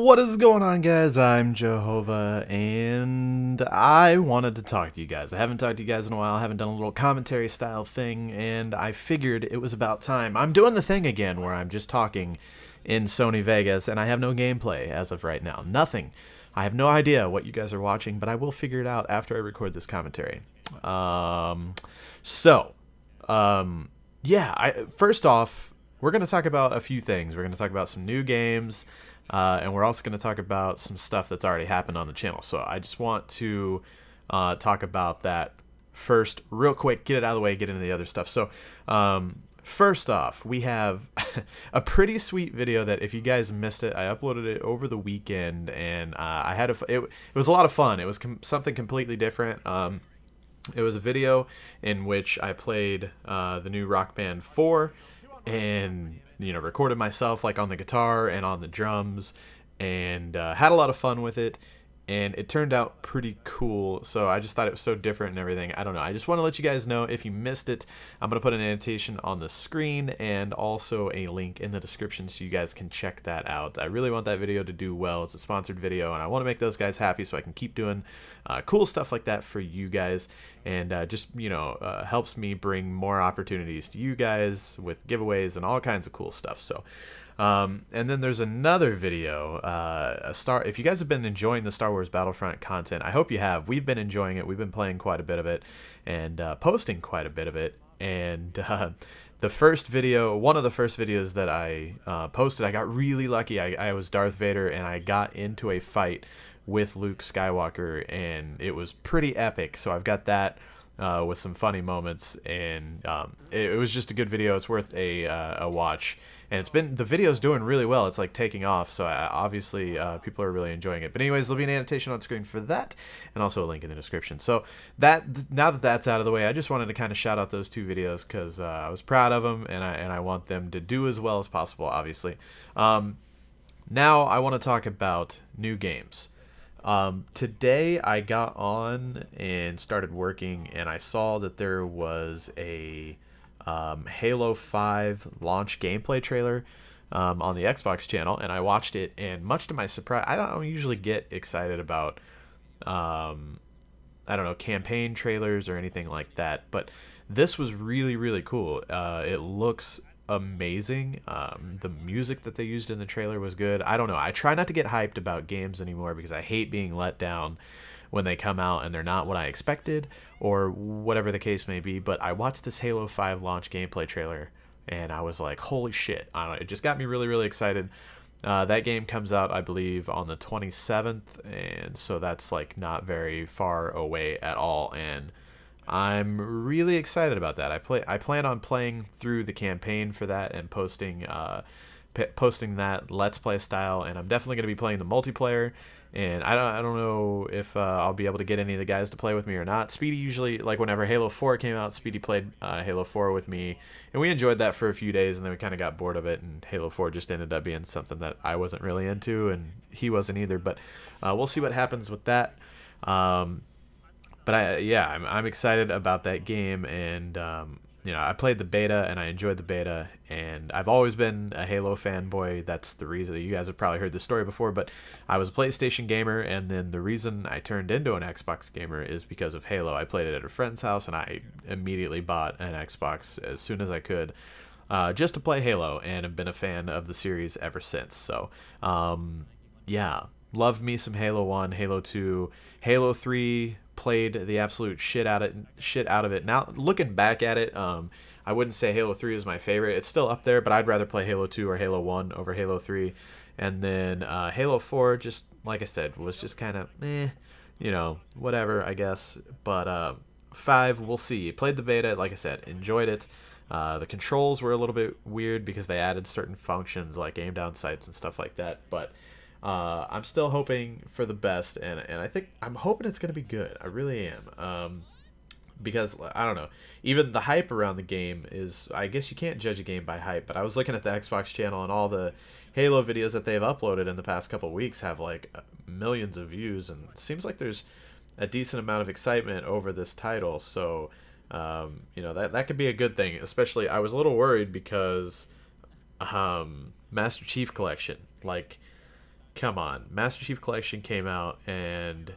What is going on, guys? I'm Jehovah, and I wanted to talk to you guys. I haven't talked to you guys in a while. I haven't done a little commentary style thing, and I figured it was about time. I'm doing the thing again where I'm just talking in Sony Vegas, and I have no gameplay as of right now. Nothing. I have no idea what you guys are watching, but I will figure it out after I record this commentary. First off, we're going to talk about a few things. We're going to talk about some new games, and we're also going to talk about some stuff that's already happened on the channel. So I just want to talk about that first real quick, get it out of the way, get into the other stuff. So first off, we have a pretty sweet video that if you guys missed it, I uploaded it over the weekend, and it was a lot of fun. It was something completely different. It was a video in which I played the new Rock Band 4 and recorded myself like on the guitar and on the drums, and had a lot of fun with it, and it turned out pretty cool. So I just thought it was so different and everything. I don't know, I just want to let you guys know, if you missed it, I'm gonna put an annotation on the screen and also a link in the description so you guys can check that out. I really want that video to do well. It's a sponsored video, and I want to make those guys happy so I can keep doing cool stuff like that for you guys, and helps me bring more opportunities to you guys with giveaways and all kinds of cool stuff. So and then there's another video, if you guys have been enjoying the Star Wars Battlefront content, I hope you have. We've been enjoying it. We've been playing quite a bit of it and posting quite a bit of it. And the first video, one of the first videos that I posted, I got really lucky. I was Darth Vader, and I got into a fight with Luke Skywalker, and it was pretty epic. So I've got that with some funny moments, and it was just a good video. It's worth a watch, and the video's doing really well. It's like taking off, so obviously people are really enjoying it. But anyways, there'll be an annotation on screen for that, and also a link in the description. So now that that's out of the way, I just wanted to kind of shout out those two videos because I was proud of them, and I want them to do as well as possible, obviously. Now I want to talk about new games. Today I got on and started working, and I saw that there was a Halo 5 launch gameplay trailer on the Xbox channel, and I watched it, and much to my surprise, I don't usually get excited about I don't know, campaign trailers or anything like that, but this was really, really cool. It looks amazing. The music that they used in the trailer was good. I don't know, I try not to get hyped about games anymore because I hate being let down when they come out and they're not what I expected or whatever the case may be. But I watched this Halo 5 launch gameplay trailer, and I was like, holy shit. I don't know, it just got me really, really excited. That game comes out, I believe, on the 27th, and so that's like not very far away at all, and I'm really excited about that. I plan on playing through the campaign for that and posting that Let's Play style, and I'm definitely going to be playing the multiplayer. And I don't know if I'll be able to get any of the guys to play with me or not. Speedy usually, like whenever Halo 4 came out, Speedy played Halo 4 with me, and we enjoyed that for a few days, and then we kind of got bored of it, and Halo 4 just ended up being something that I wasn't really into, and he wasn't either. But we'll see what happens with that. But I'm excited about that game, and I played the beta and I enjoyed the beta, and I've always been a Halo fanboy. That's the reason. You guys have probably heard this story before, but I was a PlayStation gamer, and then the reason I turned into an Xbox gamer is because of Halo. I played it at a friend's house, and I immediately bought an Xbox as soon as I could, just to play Halo, and have been a fan of the series ever since. So loved me some Halo 1, Halo 2, Halo 3. Played the absolute shit out of it. Now looking back at it, I wouldn't say Halo 3 is my favorite. It's still up there, but I'd rather play Halo 2 or Halo 1 over Halo 3. And then Halo 4, just like I said, was just kind of whatever, I guess. But 5, we'll see. Played the beta, like I said, enjoyed it. The controls were a little bit weird because they added certain functions like aim down sights and stuff like that, but I'm still hoping for the best, and I'm hoping it's going to be good. I really am. Because, I don't know, even the hype around the game is, I guess you can't judge a game by hype, but I was looking at the Xbox channel, and all the Halo videos that they've uploaded in the past couple of weeks have like millions of views, and it seems like there's a decent amount of excitement over this title. So that could be a good thing. Especially, I was a little worried because Master Chief Collection, like, come on, Master Chief Collection came out, and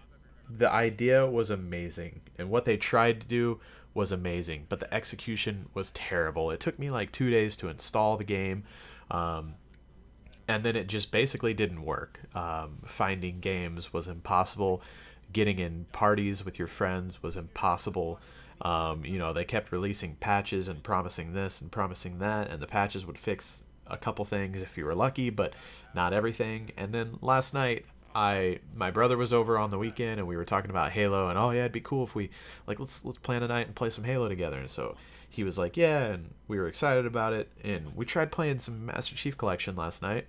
the idea was amazing, and what they tried to do was amazing, but the execution was terrible. It took me like 2 days to install the game, um, and then it just basically didn't work. Finding games was impossible. Getting in parties with your friends was impossible. They kept releasing patches and promising this and promising that, and the patches would fix a couple things if you were lucky, but not everything. And then last night, my brother was over on the weekend, and we were talking about Halo, and oh yeah, it'd be cool if we let's plan a night and play some Halo together. And so he was like, yeah, and we were excited about it, and we tried playing some Master Chief Collection last night.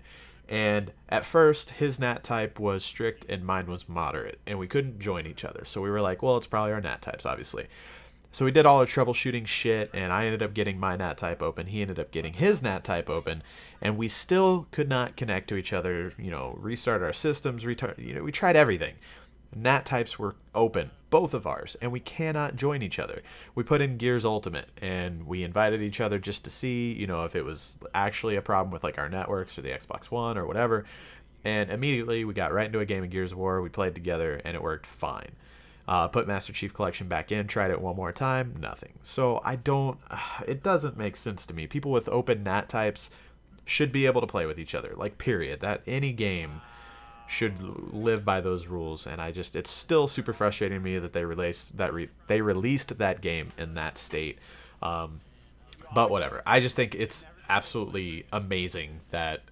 And at first, his nat type was strict and mine was moderate, and we couldn't join each other. So we were like, well, it's probably our nat types, obviously. So we did all our troubleshooting shit, and I ended up getting my nat type open. He ended up getting his nat type open, and we still could not connect to each other. Restart our systems. We tried everything. Nat types were open, both of ours, and we cannot join each other. We put in Gears Ultimate, and we invited each other just to see, if it was actually a problem with like our networks or the Xbox One or whatever. And immediately we got right into a game of Gears of War. We played together, and it worked fine. Put Master Chief Collection back in, tried it one more time, nothing. So it doesn't make sense to me. People with open nat types should be able to play with each other, like period. That any game should live by those rules, and it's still super frustrating to me that they released that game in that state. But whatever. I just think it's absolutely amazing that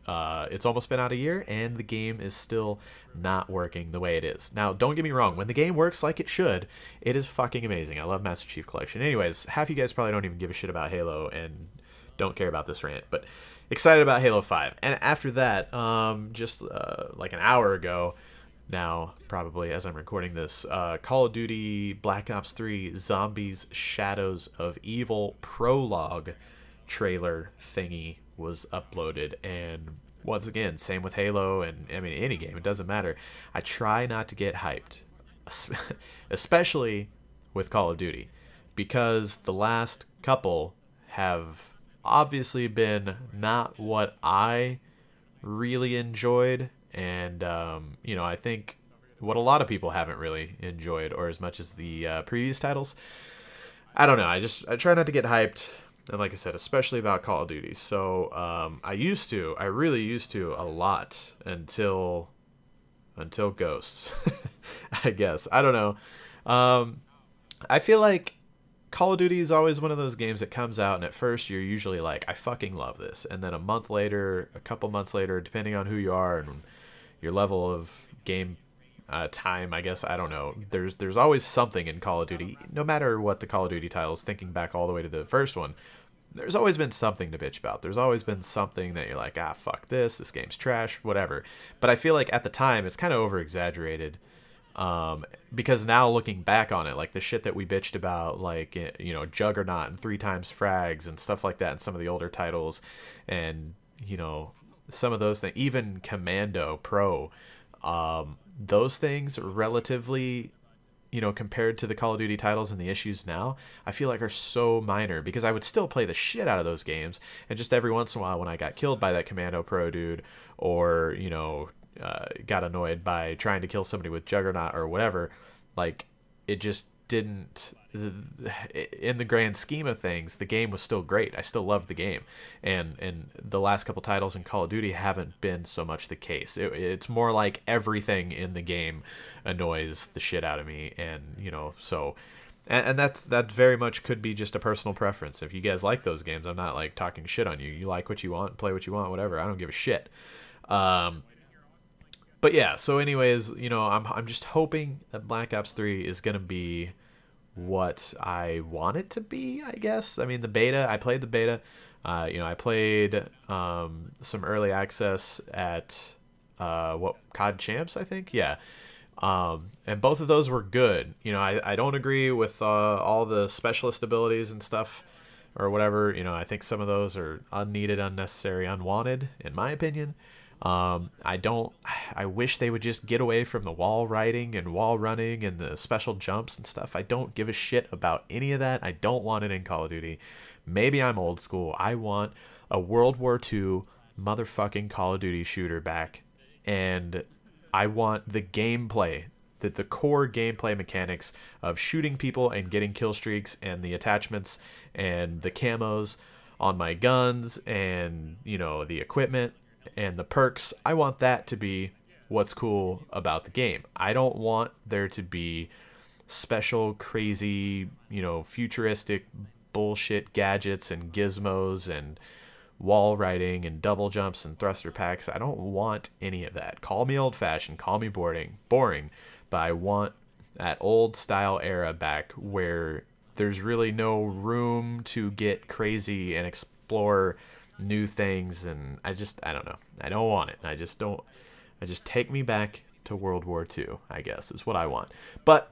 it's almost been out a year and the game is still not working the way it is. Now, don't get me wrong. When the game works like it should, it is fucking amazing. I love Master Chief Collection. Anyways, half you guys probably don't even give a shit about Halo and don't care about this rant, but excited about Halo 5. And after that, just like an hour ago now, probably as I'm recording this, Call of Duty Black Ops 3 Zombies Shadows of Evil prologue trailer thingy was uploaded. And once again, same with Halo, and I mean any game, it doesn't matter. I try not to get hyped, especially with Call of Duty, because the last couple have obviously been not what I really enjoyed, and I think what a lot of people haven't really enjoyed, or as much as the previous titles. I don't know. I try not to get hyped, and like I said, especially about Call of Duty. So I really used to a lot until Ghosts, I guess. I don't know. I feel like Call of Duty is always one of those games that comes out, and at first you're usually like, I fucking love this. And then a couple months later, depending on who you are and your level of game time, I guess, I don't know. There's always something in Call of Duty, no matter what the Call of Duty titles, thinking back all the way to the first one. There's always been something to bitch about. There's always been something that you're like, fuck this game's trash, whatever. But I feel like at the time, it's kind of over-exaggerated. Because now looking back on it, like the shit that we bitched about, like, Juggernaut and 3 times frags and stuff like that in some of the older titles, and, some of those things, even Commando Pro, those things relatively, compared to the Call of Duty titles and the issues now, I feel like are so minor, because I would still play the shit out of those games, and just every once in a while when I got killed by that Commando Pro dude, or, got annoyed by trying to kill somebody with Juggernaut or whatever, like, it just didn't, in the grand scheme of things, the game was still great. I still loved the game, and the last couple titles in Call of Duty haven't been so much the case. It's more like everything in the game annoys the shit out of me, and so, and that very much could be just a personal preference. If you guys like those games, I'm not like talking shit on you. You like what you want, play what you want, whatever. I don't give a shit. But yeah, so anyways, I'm just hoping that Black Ops 3 is going to be what I want it to be, I guess. I mean, I played the beta. I played some early access at COD Champs, I think. Yeah. And both of those were good. I don't agree with all the specialist abilities and stuff or whatever. I think some of those are unneeded, unnecessary, unwanted, in my opinion. I wish they would just get away from the wall riding and wall running and the special jumps and stuff. I don't give a shit about any of that. I don't want it in Call of Duty. Maybe I'm old school. I want a World War II motherfucking Call of Duty shooter back and I want the gameplay, the core gameplay mechanics of shooting people and getting kill streaks, and the attachments and the camos on my guns, and you know, the equipment and the perks. I want that to be what's cool about the game. I don't want there to be special, crazy, you know, futuristic bullshit gadgets and gizmos and wall riding and double jumps and thruster packs. I don't want any of that. Call me old fashioned, call me boring, but I want that old style era back where there's really no room to get crazy and explore new things. And I don't know. I don't want it. I just take me back to World War II, I guess, is what I want. But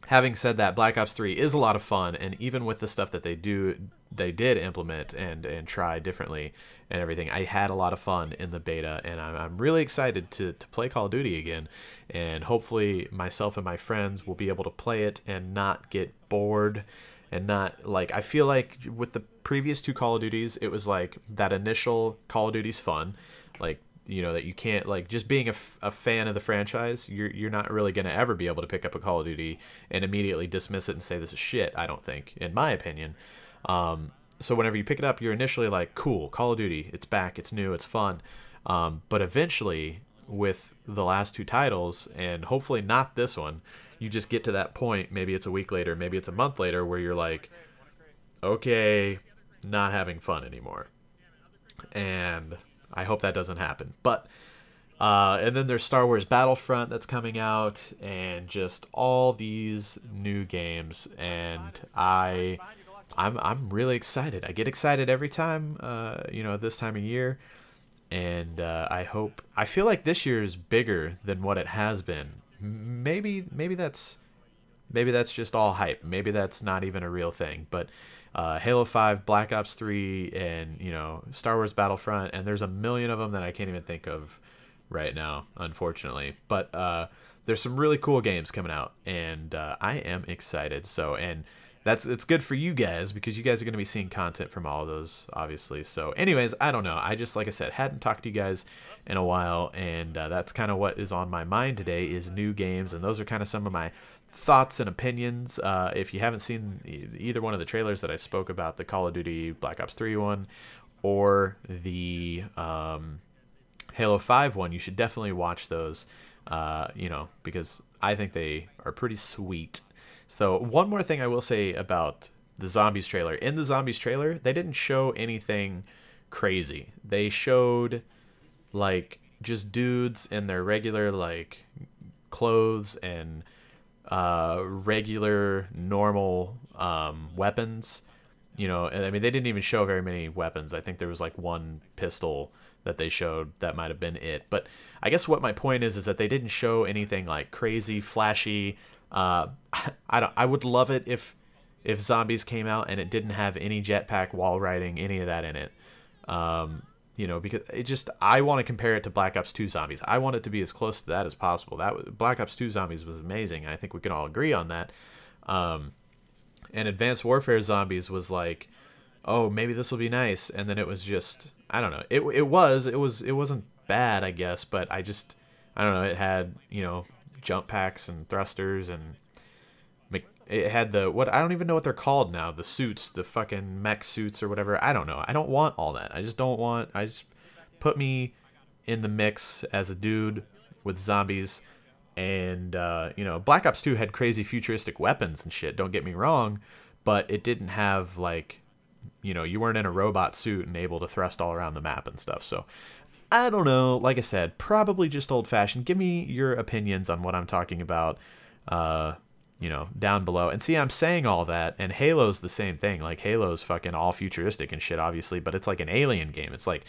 having said that, Black Ops 3 is a lot of fun, and even with the stuff that they did implement and try differently and everything, I had a lot of fun in the beta, and I'm really excited to play Call of Duty again, and hopefully myself and my friends will be able to play it and not get bored, and not, like, I feel like with the previous two Call of Duties, it was like that initial Call of Duty's fun, like, you know, that you can't, like, just being a fan of the franchise, you're not really going to ever be able to pick up a Call of Duty and immediately dismiss it and say this is shit, I don't think, in my opinion. So whenever you pick it up, you're initially like, cool, Call of Duty, it's back, it's new, it's fun. But eventually, with the last two titles, and hopefully not this one, you just get to that point, maybe it's a week later, maybe it's a month later, where you're like, okay, not having fun anymore. And I hope that doesn't happen. But and then there's Star Wars Battlefront that's coming out, and just all these new games, and I'm really excited. I get excited every time, you know, this time of year, and I feel like this year is bigger than what it has been. Maybe that's just all hype. Maybe that's not even a real thing, but Halo 5, Black Ops 3, and, you know, Star Wars Battlefront, and there's a million of them that I can't even think of right now, unfortunately. But there's some really cool games coming out, and I am excited. So, and it's good for you guys, because you guys are going to be seeing content from all of those, obviously. So anyways, I don't know. I just, like I said, hadn't talked to you guys in a while, and that's kind of what is on my mind today, is new games, and those are kind of some of my thoughts and opinions. If you haven't seen either one of the trailers that I spoke about, the Call of Duty Black Ops 3 one or the Halo 5 one, you should definitely watch those, you know, because I think they are pretty sweet. So one more thing I will say about the Zombies trailer. In the Zombies trailer, they didn't show anything crazy. They showed, like, just dudes in their regular, like, clothes and regular, normal weapons. You know, and I mean, they didn't even show very many weapons. I think there was, like, one pistol that they showed. That might have been it. But I guess what my point is that they didn't show anything, like, crazy, flashy. I would love it if Zombies came out and it didn't have any jetpack, wall riding, any of that in it. You know, because it just, I want to compare it to Black Ops 2 Zombies. I want it to be as close to that as possible. Black Ops 2 Zombies was amazing. I think we can all agree on that. And Advanced Warfare Zombies was like, oh, maybe this will be nice. And then it was just, I don't know. It wasn't bad, I guess, but I don't know. It had, you know, jump packs and thrusters, and it had what I don't even know what they're called now, the suits, the fucking mech suits or whatever. I don't know. I don't want all that. I just put me in the mix as a dude with zombies. And you know, Black Ops 2 had crazy futuristic weapons and shit, don't get me wrong, but it didn't have, like, you know, you weren't in a robot suit and able to thrust all around the map and stuff. So I don't know. Like I said, probably just old-fashioned. Give me your opinions on what I'm talking about, you know, down below. And see, I'm saying all that, and Halo's the same thing. Like, Halo's fucking all futuristic and shit, obviously, but it's like an alien game. It's like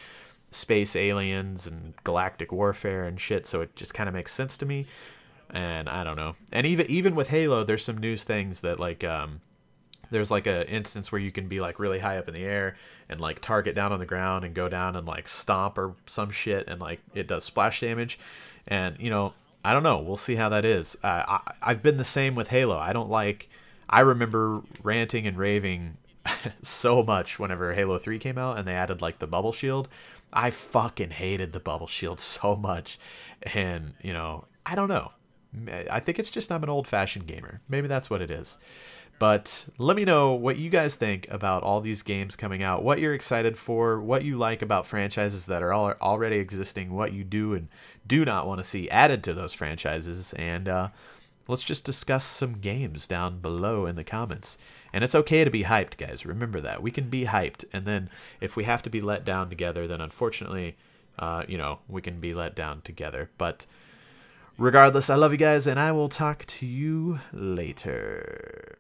space aliens and galactic warfare and shit, so it just kind of makes sense to me. And I don't know. And even with Halo, there's some news things that, like, there's like a instance where you can be, like, really high up in the air and, like, target down on the ground and go down and, like, stomp or some shit, and, like, it does splash damage. And, you know, I don't know. We'll see how that is. I've been the same with Halo. I remember ranting and raving so much whenever Halo 3 came out and they added like the bubble shield. I fucking hated the bubble shield so much. And, you know, I don't know. I think it's just I'm an old-fashioned gamer. Maybe that's what it is. But let me know what you guys think about all these games coming out, what you're excited for, what you like about franchises that are already existing, what you do and do not want to see added to those franchises, and let's just discuss some games down below in the comments. And it's okay to be hyped, guys. Remember that. We can be hyped, and then if we have to be let down together, then unfortunately, you know, we can be let down together. But regardless, I love you guys, and I will talk to you later.